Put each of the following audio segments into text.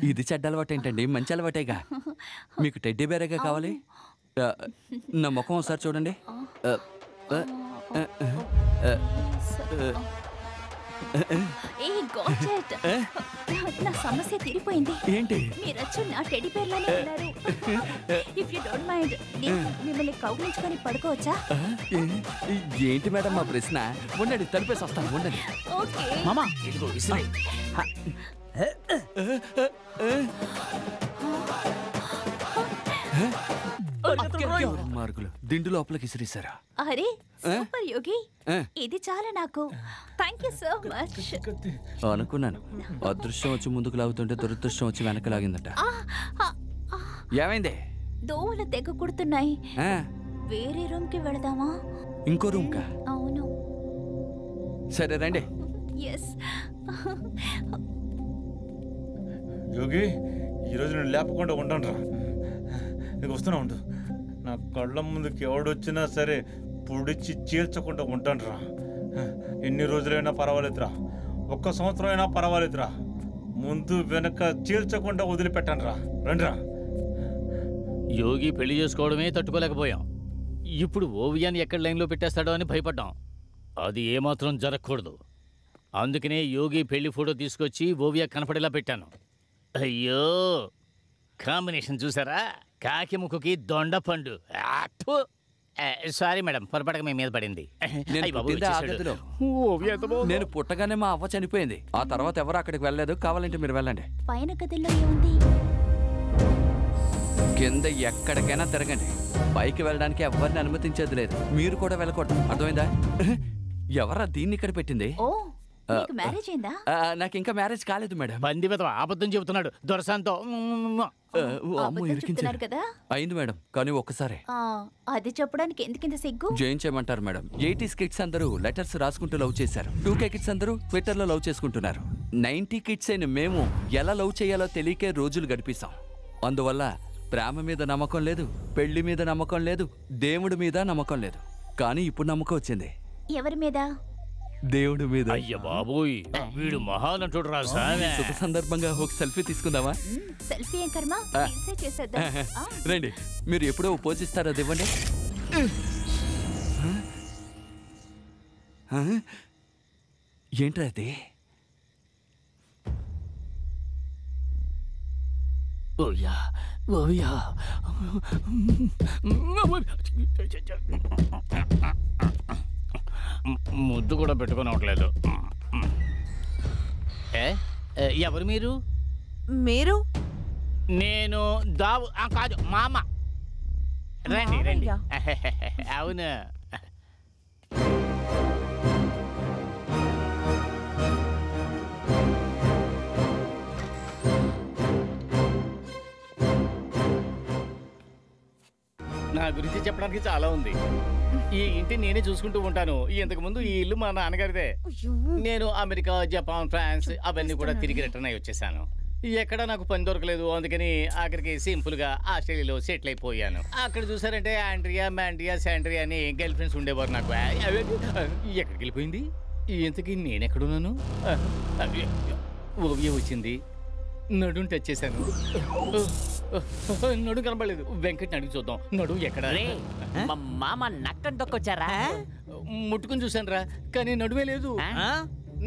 ఇది చెడ్డ అలవాటు ఏంటండి? మంచి అలవాటేగా. మీకు టెడ్డీ బేరేగా కావాలి? నా ముఖం ఒకసారి చూడండి. నా సమస్య తీరిపోయింది. ఏంటి? మీరు వచ్చి నా టెడ్డీ బేర్లానే ఉన్నారు. ఇఫ్ యు డోంట్ మైండ్ మిమ్మల్ని కౌగిలించుకొని పడుకోవచ్చా? ఏంటి మేడం మా ప్రశ్న? ఉండండి, తలుపేసి వస్తాను. ఉండండి. ఓకే మామా ఇదిగో విసిరే. మార్కులు దిండు లోపలికి ఇసిరేశారా? అరే సూపర్ యోగి, ఇది చాలా నాకు. Thank you so much. అనుకున్నాను, అదృష్టం వచ్చి ముందుకు లాగుతుంటే దురదృష్టం వచ్చి వెనక లాగిందట. ఏమైంది? దోవలు తెగ కుడుతున్నాయి. వేరే రూమ్ కి వెళదామా? ఇంకో రూమ్ కా? అవును. సరే రండి. ఎస్. యోగి, ఈరోజు నేను లేపకుండా ఉంటాను రా. నీకు వస్తున్నా ఉండు. నా కళ్ళ ముందుకి ఎవడొచ్చినా సరే పొడిచి చీల్చకుండా ఉంటాను రా. ఎన్ని రోజులైనా పర్వాలేదురా, 1 సంవత్సరం అయినా పర్వాలేదురా, ముందు వెనక చీల్చకుండా వదిలిపెట్టాను రా. రండిరా. యోగి పెళ్లి చేసుకోవడమే తట్టుకోలేకపోయాం. ఇప్పుడు ఓవియాని ఎక్కడ లైన్లో పెట్టేస్తాడో అని భయపడ్డాం. అది ఏమాత్రం జరగకూడదు. అందుకనే యోగి పెళ్లి ఫోటో తీసుకొచ్చి ఓవియా కనపడేలా పెట్టాను. అయ్యో, కాంబినేషన్ చూసారా? కాకి ముక్కుకి దొండపండు. సారీ మేడం, పొరపాటుగా మీ మీద పడింది. నేను పుట్టగానే మా అవ్వ చనిపోయింది. ఆ తర్వాత ఎవరు అక్కడికి వెళ్ళలేదు. కావాలంటే మీరు వెళ్ళండి. పైన గదిలో ఏముంది? కింద ఎక్కడికైనా తిరగండి. పైకి వెళ్ళడానికి ఎవరిని అనుమతించేది లేదు. మీరు కూడా వెళ్ళకూడదు, అర్థమైందా? ఎవరా దీన్ని ఇక్కడ పెట్టింది? మ్యారేజ్ అయిందా? నాకు ఇంకా మ్యారేజ్ కాలేదు మేడం. బంది మీద అబద్ధం చెబుతున్నాడు దొరసాంతో. కదా అయింది మేడం, కానీ ఒక్కసారి. అది చెప్పడానికి ఎందుకింత సిగ్గు? జయించమంటారు మేడం. 80s కిడ్స్ అందరూ లెటర్స్ రాసుకుంటూ లవ్ చేశారు. 2K కిడ్స్ అందరూ ట్విట్టర్ లో లవ్ చేసుకుంటున్నారు. 90 కిడ్స్ అయిన మేము ఎలా లవ్ చేయాలో తెలియకే రోజులు గడిపిస్తాం. అందువల్ల ప్రేమ మీద నమ్మకం లేదు, పెళ్లి మీద నమ్మకం లేదు, దేవుడి మీద నమ్మకం లేదు. కానీ ఇప్పుడు నమ్మకం వచ్చింది. ఎవరి మీద? దేవుడి మీద. అయ్య బాబోయ్, వీడు మహానటుడు రా. శుభ సందర్భంగా ఒక సెల్ఫీ తీసుకుందామా? సెల్ఫీ ఏం కర్మ, చేసేద్దాం. రండి, మీరు ఎప్పుడో పోజిస్తారో అది ఇవ్వండి. ఏంట్రా అది? ఓయా ఓయా, ముద్దు కూడా పెట్టుకోనట్లేదు. ఎవరు మీరు? మీరు? నేను దావు కాదు, మామ. రండి రండి. అవును, నా గురించి చెప్పడానికి చాలా ఉంది. ఈ ఇంటి నేనే చూసుకుంటూ ఉంటాను. ఇంతకు ముందు ఈ ఇల్లు మా నాన్నగారిదే. నేను అమెరికా, జపాన్, ఫ్రాన్స్ అవన్నీ కూడా తిరిగి రిటర్న్ అయ్యి వచ్చేసాను. ఎక్కడ నాకు పని దొరకలేదు. అందుకని ఆఖరికి సింపుల్ గా ఆస్ట్రేలియాలో సెటిల్ అయిపోయాను. అక్కడ చూసారంటే ఆండ్రియా, మాండ్రియా, శాండ్రియా అని గర్ల్ ఫ్రెండ్స్ ఉండేవారు నాకు. ఎక్కడికి వెళ్ళిపోయింది ఇంతకీ? నేనెక్కడున్నాను? ఓవియా వచ్చింది, నడుం టచ్ చేశాను. నడు కనబడలేదు. వెంకట్ని అడిగి చూద్దాం, నడు ఎక్కడ? మామ నక్కని దొక్కొచ్చారా? ముట్టుకుని చూసాను రా, కానీ నడువే లేదు.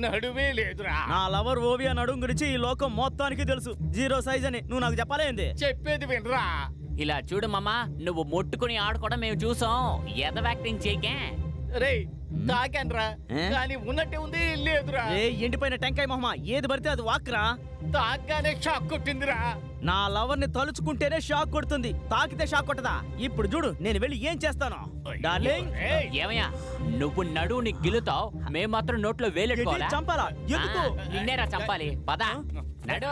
నడువే లేదురా. నా లవర్ ఓవియా నడుం గురించి ఈ లోకం మొత్తానికి తెలుసు. 0 సైజ్ అని నువ్వు నాకు చెప్పాలేంది? చెప్పేది వినరా. ఇలా చూడు మామ, నువ్వు ముట్టుకుని ఆడుకోవడం మేము చూసాం. ఎదవ యాక్టింగ్ చేయకే. రే తాకాన్రా, కానీ ఉన్నట్టే ఉంది లేదురా. ఎండిపోయిన టెంకాయ మొహమ, ఏది పడితే అది వాక్రా. తాగానే షాక్ కొట్టిందిరా. నా లవర్ ని తలుచుకుంటేనే షాక్ కొడుతుంది, తాకితే షాక్ కొట్టదా? ఇప్పుడు చూడు నేను వెళ్ళి ఏం చేస్తాను. డార్లింగ్, ఏమయ్యా నువ్వు నడువుని గిలుతావు, మేము మాత్రం నోట్లో వేలెట్టుకోవాలా? చంపాలా? ఎందుకు? నిన్నేరా చంపాలి. పద నడు.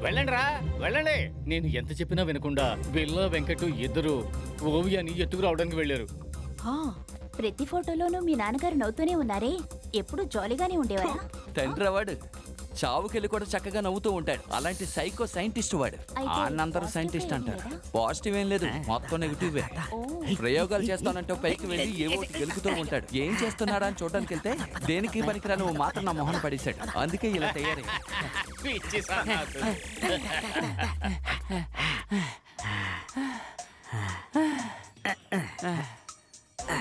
వెళ్ళండి రా, వెళ్ళండి. నేను ఎంత చెప్పినా వినకుండా బిల్లా, వెంకట్ ఇద్దరు ఓవియాని ఎత్తుకు రావడానికి వెళ్ళారు. ప్రతి ఫోటోలోనూ మీ నాన్నగారు నవ్వుతూనే ఉన్నారే, ఎప్పుడు జాలీగానే ఉండేవారా? తండ్రి వాడు చావుకెళ్ళి కూడా చక్కగా నవ్వుతూ ఉంటాడు. అలాంటి సైకో సైంటిస్ట్ వాడు. అయితే అందరూ positive సైంటిస్ట్ ఏం అంటారు. లేదా? పాజిటివ్ ఏం లేదు, మొత్తం నెగిటివ్. ప్రయోగాలు చేస్తానంటే పైకి వెళ్ళి ఏవో ఒకటి గెలుకుతూ ఉంటాడు. ఏం చేస్తున్నాడా అని చూడడానికి వెళ్తే దేనికి పనికిరా నువ్వు మాత్రం నా మొహన పడేశాడు. అందుకే ఇలా తయారై. పిచ్చి సన్నాసులు.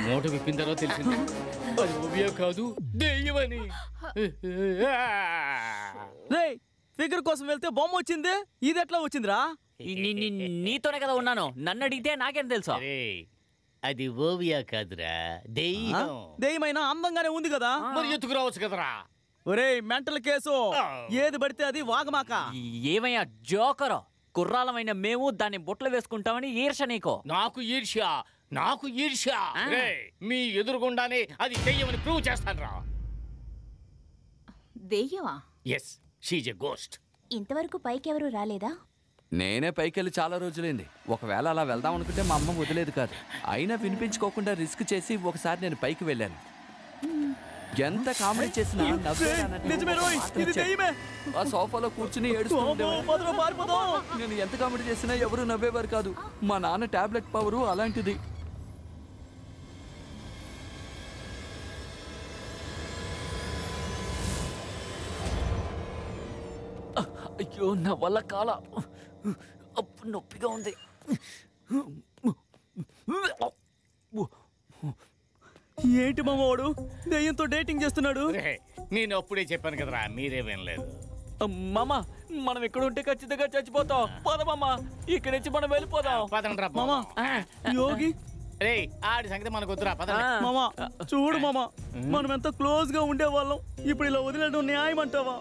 మూట విప్పిన తర్వాత తెలిసింది అది ఓవియా కాదు, దెయ్యమని. రేయ్ ఫిగర్ కోసం వెళ్తే బొమ్మ వచ్చింది, ఇది ఎట్లా వచ్చిందిరా? నీతోనే కదా ఉన్నాను, నన్ను అడిగితే నాకేం తెలుసు? అరే, అది ఓవియా కాదురా, దెయ్యం. దెయ్యమైనా అందంగానే ఉంది కదా. మరి ఎత్తుకురావచ్చు కదరా. ఒరేయ్ మెంటల్ కేసు, ఏది పడితే అది వాగమాక. ఏమయ్యా జోకరో, కుర్రాలమైన మేము దాన్ని బుట్టలు వేసుకుంటామని ఈర్ష నీకో? నాకు ఈర్ష్య, నాకు ఈర్ష్య. రేయ్, మీ ఎదురుగుండానే అది దెయ్యమని ప్రూవ్ చేస్తాను రా. దెయ్యమా? Yes, she's a ghost. ఇంతవరకు పైకి ఎవరు రాలేదా? నేనే పైకెళ్ళి చాలా రోజులైంది. ఒకవేళ అలా వెళ్దాం అనుకుంటే మా అమ్మ వదిలేదు కాదు. అయినా వినిపించుకోకుండా రిస్క్ చేసి ఒకసారి నేను పైకి వెళ్ళాను. ఎంత కామెడీ చేసినా నిజమే రోయ్, ఇది దెయ్యమే. ఆ సోఫాలో కూర్చుని ఏడుస్తూ ఉండేవాడు. పదరా పారిపోదాం. నేను ఎంత కామెడీ చేసినా ఎవరు నవ్వేవారు కాదు. మా నాన్న టాబ్లెట్ పవరు అలాంటిది. అయ్యో నా వల్ల కాల, అప్పుడు నొప్పిగా ఉంది. ఏంటి మామవాడు దెయ్యంతో డేటింగ్ చేస్తున్నాడు? రేయ్, నేను అప్పుడే చెప్పాను కదరా, మీరే వినలేదు. మామ మనం ఇక్కడ ఉంటే ఖచ్చితంగా చచ్చిపోతాం. పద మామ, ఇక్కడి నుంచి మనం వెళ్ళిపోదాం. పదండ్రా మామా యోగి, రే, ఆడి సంగతి మనకు వద్దురా, పదండి. మామా చూడు మామా, మనం ఎంత క్లోజ్ గా ఉండేవాళ్ళం, ఇప్పుడు ఇలా వదిలేయడం న్యాయం అంటావా?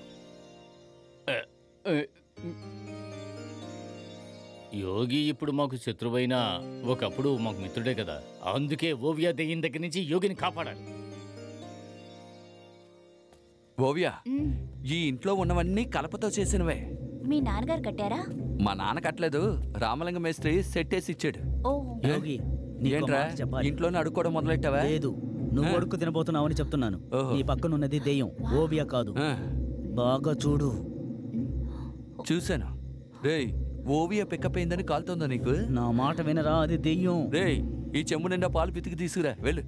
యోగి ఇప్పుడు మాకు శత్రువైనా ఒకప్పుడు మాకు మిత్రుడే కదా. అందుకే ఓవియా దెయ్యం దగ్గర నుంచి యోగిని కాపాడాలి. ఓవియా, ఈ ఇంట్లో ఉన్నవన్నీ కలపతో చేసినవే. మీ నాన్నగారు కట్టారా? మా నాన్న కట్టలేదు, రామలింగ మేస్త్రి సెట్ వేసి ఇచ్చాడు. ఓ, యోగి నీకో ఏంట్రా మాట చెప్పాలి. ఇంట్లోనే అడుక్కోవడం మొదలెట్టావా? లేదు, నువ్వు అడుక్కు తినబోతున్నావు అని చెప్తున్నాను. ఓహో. నీ పక్కనున్నది దెయ్యం, ఓవియా కాదు. ఆ, బాగా చూడు. చూశాను. రేయ్, ఓవియా పికప్ అయిందని కాలుతోందా నీకు? నా మాట వినరా, అది దెయ్యం. రేయ్, ఈ చెంబు నిండా పాలు పితికి తీసుకురా, వెళ్ళు.